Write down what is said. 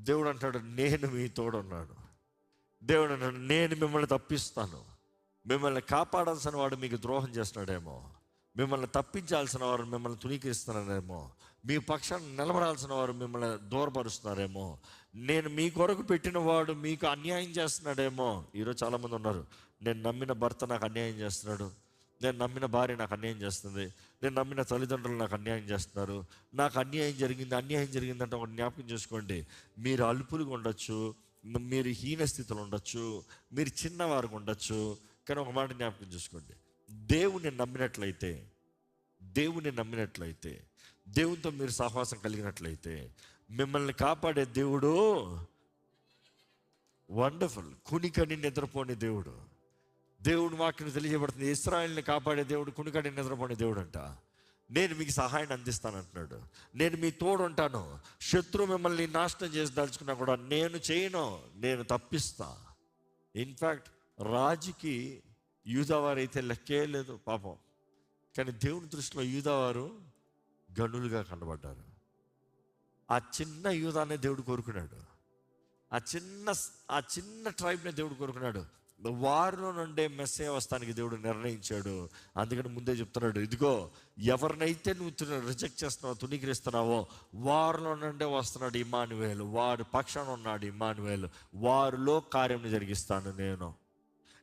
దేవుడు అంటాడు, నేను మీ తోడున్నాను. దేవుడు అన్నాడు, నేను మిమ్మల్ని తప్పిస్తాను. మిమ్మల్ని కాపాడాల్సిన వాడు మీకు ద్రోహం చేస్తున్నాడేమో, మిమ్మల్ని తప్పించాల్సిన వారు మిమ్మల్ని తునీకరిస్తున్నారేమో, మీ పక్షాన్ని నిలబడాల్సిన వారు మిమ్మల్ని దూరపరుస్తున్నారేమో, నేను మీ కొరకు పెట్టిన వాడు మీకు అన్యాయం చేస్తున్నాడేమో. ఈరోజు చాలామంది ఉన్నారు, నేను నమ్మిన భర్త నాకు అన్యాయం చేస్తున్నాడు, నేను నమ్మిన భార్య నాకు అన్యాయం చేస్తుంది, నేను నమ్మిన తల్లిదండ్రులు నాకు అన్యాయం చేస్తున్నారు, నాకు అన్యాయం జరిగిందంటే ఒక జ్ఞాపకం చేసుకోండి. మీరు అల్పులుగా ఉండొచ్చు, మీరు హీన స్థితిలో ఉండొచ్చు, మీరు చిన్నవారుగా ఉండొచ్చు, కానీ ఒక మాట జ్ఞాపకం చేసుకోండి, దేవుని నమ్మినట్లయితే, దేవునితో మీరు సహవాసం కలిగినట్లయితే మిమ్మల్ని కాపాడే దేవుడు వండర్ఫుల్. కునికని నిద్రపోని దేవుడు. దేవుని వాక్యం తెలియజేయబడుతుంది, ఇశ్రాయేలుని కాపాడే దేవుడు కునికని నిద్రపోని దేవుడు అంట. నేను మీకు సహాయాన్ని అందిస్తానంటున్నాడు. నేను మీ తోడు ఉంటాను. శత్రువు మిమ్మల్ని నాశనం చేసి దాల్చుకున్నా కూడా నేను చేయను, నేను తప్పిస్తా. ఇన్ఫ్యాక్ట్ రాజుకి యూదావారు అయితే లెక్కే లేదు పాపం, కానీ దేవుని దృష్టిలో యూదావారు గనులుగా కనబడ్డారు. ఆ చిన్న యూదానే దేవుడు కోరుకున్నాడు, ఆ చిన్న ట్రైబ్నే దేవుడు కోరుకున్నాడు. వారిలో నుండే మెస్సయ్య వస్తానికి దేవుడు నిర్ణయించాడు. అందుకని ముందే చెప్తున్నాడు, ఇదిగో ఎవరినైతే నువ్వు రిజెక్ట్ చేస్తున్నావో, తునీకరిస్తున్నావో, వారిలో నుండే వస్తున్నాడు ఇమ్మానుయేలు, వారి పక్షాన ఉన్నాడు ఇమ్మానుయేలు, వారిలో కార్యం జరిగిస్తాను నేను.